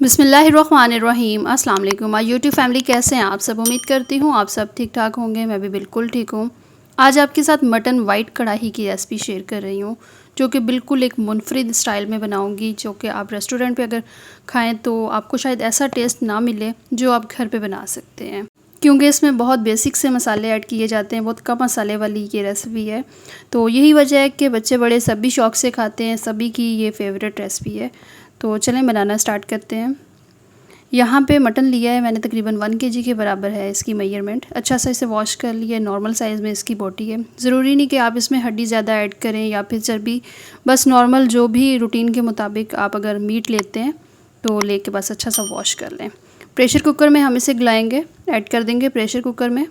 बिस्मिल्लाहिर्रहमानिर्रहीम। अस्सलाम वालेकुम माय यूट्यूब फैमिली, कैसे हैं आप सब। उम्मीद करती हूँ आप सब ठीक ठाक होंगे। मैं भी बिल्कुल ठीक हूँ। आज आपके साथ मटन वाइट कढ़ाई की रेसिपी शेयर कर रही हूँ, जो कि बिल्कुल एक मुनफरिद स्टाइल में बनाऊँगी, जो कि आप रेस्टोरेंट पे अगर खाएँ तो आपको शायद ऐसा टेस्ट ना मिले जो आप घर पे बना सकते हैं, क्योंकि इसमें बहुत बेसिक से मसाले ऐड किए जाते हैं। बहुत कम मसाले वाली ये रेसिपी है, तो यही वजह है कि बच्चे बड़े सभी शौक़ से खाते हैं। सभी की ये फेवरेट रेसिपी है। तो चलें बनाना स्टार्ट करते हैं। यहाँ पे मटन लिया है मैंने, तकरीबन 1 kg के बराबर है इसकी मेजरमेंट। अच्छा सा इसे वॉश कर लिया। नॉर्मल साइज़ में इसकी बोटी है। ज़रूरी नहीं कि आप इसमें हड्डी ज़्यादा ऐड करें या फिर चर्बी, बस नॉर्मल जो भी रूटीन के मुताबिक आप अगर मीट लेते हैं तो लेके बस अच्छा सा वॉश कर लें। प्रेशर कुकर में हम इसे गलाएँगे, ऐड कर देंगे प्रेशर कुकर में।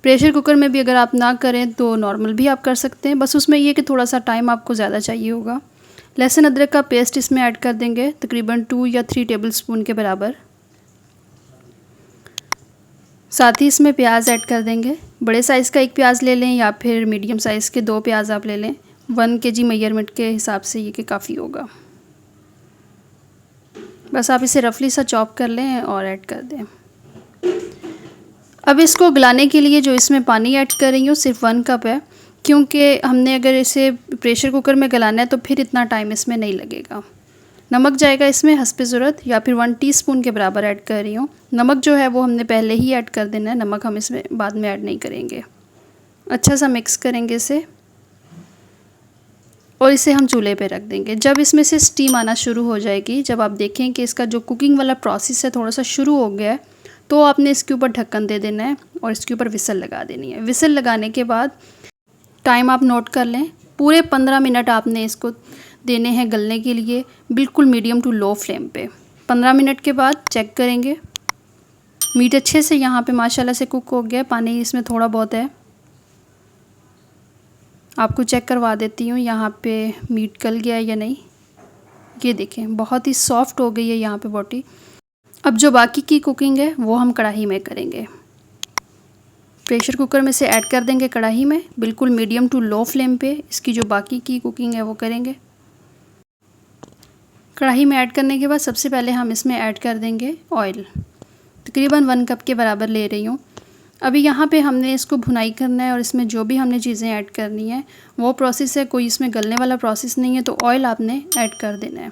प्रेशर कुकर में भी अगर आप ना करें तो नॉर्मल भी आप कर सकते हैं, बस उसमें ये कि थोड़ा सा टाइम आपको ज़्यादा चाहिए होगा। लहसुन अदरक का पेस्ट इसमें ऐड कर देंगे, तकरीबन 2 या 3 टेबलस्पून के बराबर। साथ ही इसमें प्याज ऐड कर देंगे। बड़े साइज़ का 1 प्याज ले लें या फिर मीडियम साइज़ के 2 प्याज आप ले लें। 1 kg मेजरमेंट के हिसाब से ये कि काफ़ी होगा। बस आप इसे रफली सा चॉप कर लें और ऐड कर दें। अब इसको गलाने के लिए जो इसमें पानी ऐड कर रही हूँ सिर्फ 1 कप है, क्योंकि हमने अगर इसे प्रेशर कुकर में गलाना है तो फिर इतना टाइम इसमें नहीं लगेगा। नमक जाएगा इसमें हस्बे ज़रूरत, या फिर 1 टीस्पून के बराबर ऐड कर रही हूँ। नमक जो है वो हमने पहले ही ऐड कर देना है, नमक हम इसमें बाद में ऐड नहीं करेंगे। अच्छा सा मिक्स करेंगे इसे और इसे हम चूल्हे पे रख देंगे। जब इसमें से स्टीम आना शुरू हो जाएगी, जब आप देखें कि इसका जो कुकिंग वाला प्रोसेस है थोड़ा सा शुरू हो गया है, तो आपने इसके ऊपर ढक्कन दे देना है और इसके ऊपर विसल लगा देनी है। विसल लगाने के बाद टाइम आप नोट कर लें, पूरे 15 मिनट आपने इसको देने हैं गलने के लिए, बिल्कुल मीडियम टू लो फ्लेम पे। 15 मिनट के बाद चेक करेंगे। मीट अच्छे से यहाँ पे माशाल्लाह से कुक हो गया। पानी इसमें थोड़ा बहुत है, आपको चेक करवा देती हूँ यहाँ पे मीट गल गया है या नहीं। ये देखें बहुत ही सॉफ्ट हो गई है यहाँ पे बोटी। अब जो बाकी की कुकिंग है वो हम कढ़ाई में करेंगे। प्रेशर कुकर में से ऐड कर देंगे कढ़ाई में, बिल्कुल मीडियम टू लो फ्लेम पे इसकी जो बाकी की कुकिंग है वो करेंगे। कढ़ाई में ऐड करने के बाद सबसे पहले हम इसमें ऐड कर देंगे ऑयल, तकरीबन 1 कप के बराबर ले रही हूँ। अभी यहाँ पे हमने इसको भुनाई करना है और इसमें जो भी हमने चीज़ें ऐड करनी है वो प्रोसेस है, कोई इसमें गलने वाला प्रोसेस नहीं है। तो ऑयल आपने ऐड कर देना है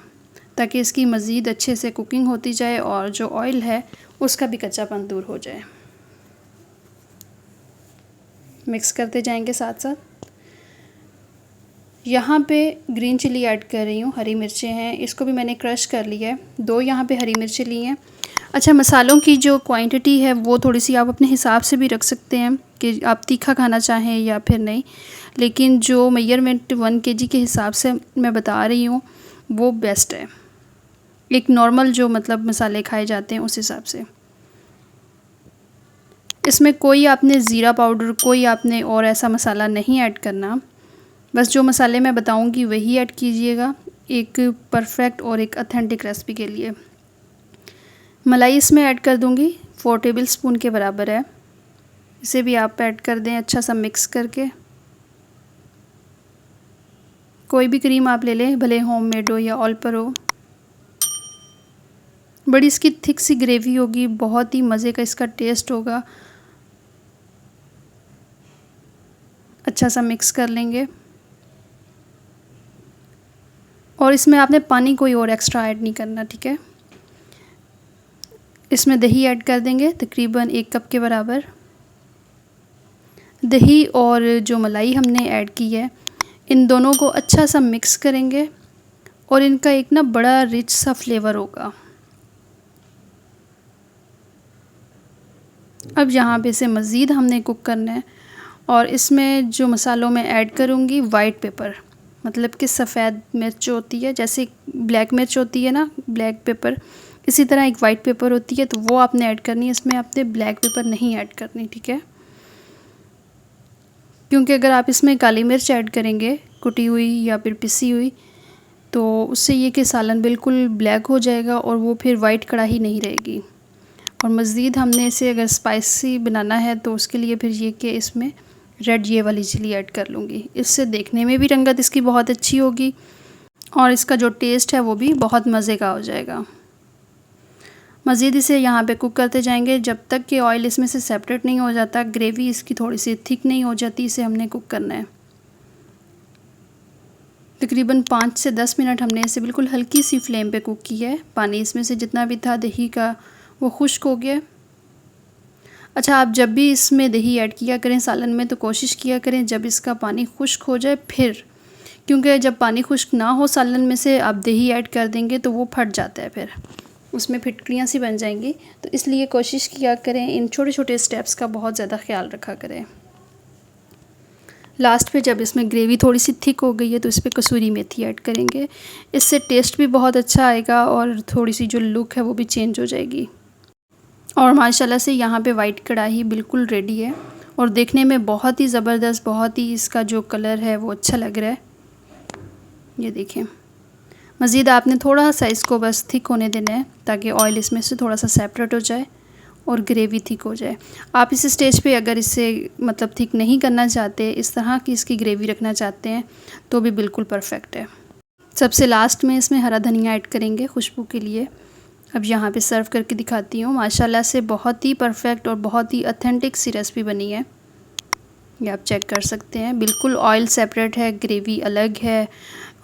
ताकि इसकी मज़ीद अच्छे से कुकिंग होती जाए और जो ऑयल है उसका भी कच्चापन दूर हो जाए। मिक्स करते जाएंगे साथ साथ। यहाँ पे ग्रीन चिली ऐड कर रही हूँ, हरी मिर्चें हैं, इसको भी मैंने क्रश कर लिया है। 2 यहाँ पे हरी मिर्चें ली हैं। अच्छा, मसालों की जो क्वांटिटी है वो थोड़ी सी आप अपने हिसाब से भी रख सकते हैं कि आप तीखा खाना चाहें या फिर नहीं, लेकिन जो मेजरमेंट 1 kg के हिसाब से मैं बता रही हूँ वो बेस्ट है, एक नॉर्मल जो मतलब मसाले खाए जाते हैं उस हिसाब से। इसमें कोई आपने ज़ीरा पाउडर, कोई आपने और ऐसा मसाला नहीं ऐड करना, बस जो मसाले मैं बताऊंगी वही ऐड कीजिएगा, एक परफेक्ट और एक ऑथेंटिक रेसिपी के लिए। मलाई इसमें ऐड कर दूंगी, 4 टेबलस्पून के बराबर है। इसे भी आप ऐड कर दें अच्छा सा मिक्स करके। कोई भी क्रीम आप ले लें, भले होममेड हो या ऑल पर हो। बड़ी इसकी थिक सी ग्रेवी होगी, बहुत ही मज़े का इसका टेस्ट होगा। अच्छा सा मिक्स कर लेंगे और इसमें आपने पानी कोई और एक्स्ट्रा ऐड नहीं करना, ठीक है। इसमें दही ऐड कर देंगे, तकरीबन 1 कप के बराबर। दही और जो मलाई हमने ऐड की है, इन दोनों को अच्छा सा मिक्स करेंगे और इनका एक ना बड़ा रिच सा फ्लेवर होगा। अब यहाँ पे इसे मज़ीद हमने कुक करना है और इसमें जो मसालों में ऐड करूँगी वाइट पेपर, मतलब कि सफ़ेद मिर्च होती है, जैसे ब्लैक मिर्च होती है ना, ब्लैक पेपर, इसी तरह एक वाइट पेपर होती है, तो वो आपने ऐड करनी है। इसमें आपने ब्लैक पेपर नहीं ऐड करनी, ठीक है, क्योंकि अगर आप इसमें काली मिर्च ऐड करेंगे कुटी हुई या फिर पिसी हुई, तो उससे ये कि सालन बिल्कुल ब्लैक हो जाएगा और वो फिर वाइट कढ़ाई नहीं रहेगी। और मज़ीद हमने इसे अगर स्पाइसी बनाना है तो उसके लिए फिर ये कि इसमें रेड ये वाली चिली ऐड कर लूँगी। इससे देखने में भी रंगत इसकी बहुत अच्छी होगी और इसका जो टेस्ट है वो भी बहुत मज़े का हो जाएगा। मज़ीद इसे यहाँ पे कुक करते जाएंगे जब तक कि ऑयल इसमें से सेपरेट नहीं हो जाता, ग्रेवी इसकी थोड़ी सी थिक नहीं हो जाती, इसे हमने कुक करना है। तकरीबन 5 से 10 मिनट हमने इसे बिल्कुल हल्की सी फ्लेम पे कुक किया है। पानी इसमें से जितना भी था दही का वो खुश्क हो गया। अच्छा, आप जब भी इसमें दही ऐड किया करें सालन में तो कोशिश किया करें जब इसका पानी खुश्क हो जाए फिर, क्योंकि जब पानी खुश्क ना हो सालन में से आप दही ऐड कर देंगे तो वो फट जाता है, फिर उसमें फिटकरियाँ सी बन जाएंगी। तो इसलिए कोशिश किया करें, इन छोटे छोटे स्टेप्स का बहुत ज़्यादा ख्याल रखा करें। लास्ट पे जब इसमें ग्रेवी थोड़ी सी थिक हो गई है तो इस पर कसूरी मेथी ऐड करेंगे। इससे टेस्ट भी बहुत अच्छा आएगा और थोड़ी सी जो लुक है वो भी चेंज हो जाएगी। और माशाल्लाह से यहाँ पे वाइट कढ़ाई बिल्कुल रेडी है और देखने में बहुत ही ज़बरदस्त, बहुत ही इसका जो कलर है वो अच्छा लग रहा है। ये देखें, मज़ीद आपने थोड़ा सा इसको बस थिक होने देना है ताकि ऑयल इसमें से थोड़ा सा सेपरेट हो जाए और ग्रेवी थिक हो जाए। आप इस स्टेज पे अगर इसे मतलब थिक नहीं करना चाहते, इस तरह की इसकी ग्रेवी रखना चाहते हैं तो भी बिल्कुल परफेक्ट है। सबसे लास्ट में इसमें हरा धनिया ऐड करेंगे खुशबू के लिए। अब यहाँ पे सर्व करके दिखाती हूँ। माशाल्लाह से बहुत ही परफेक्ट और बहुत ही ऑथेंटिक सी रेसिपी बनी है। ये आप चेक कर सकते हैं, बिल्कुल ऑयल सेपरेट है, ग्रेवी अलग है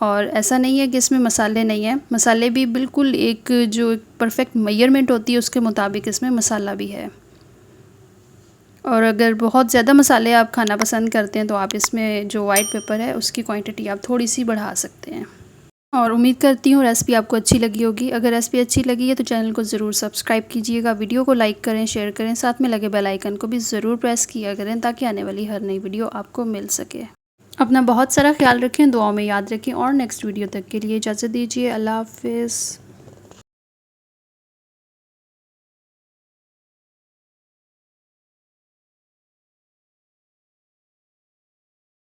और ऐसा नहीं है कि इसमें मसाले नहीं हैं। मसाले भी बिल्कुल एक जो परफेक्ट मेजरमेंट होती है उसके मुताबिक इसमें मसाला भी है। और अगर बहुत ज़्यादा मसाले आप खाना पसंद करते हैं तो आप इसमें जो वाइट पेपर है उसकी क्वांटिटी आप थोड़ी सी बढ़ा सकते हैं। और उम्मीद करती हूँ रेसिपी आपको अच्छी लगी होगी। अगर रेसिपी अच्छी लगी है तो चैनल को ज़रूर सब्सक्राइब कीजिएगा, वीडियो को लाइक करें, शेयर करें, साथ में लगे बेल आइकन को भी ज़रूर प्रेस किया करें ताकि आने वाली हर नई वीडियो आपको मिल सके। अपना बहुत सारा ख्याल रखें, दुआओं में याद रखें और नेक्स्ट वीडियो तक के लिए इजाज़त दीजिए। अल्लाह हाफ़िज़।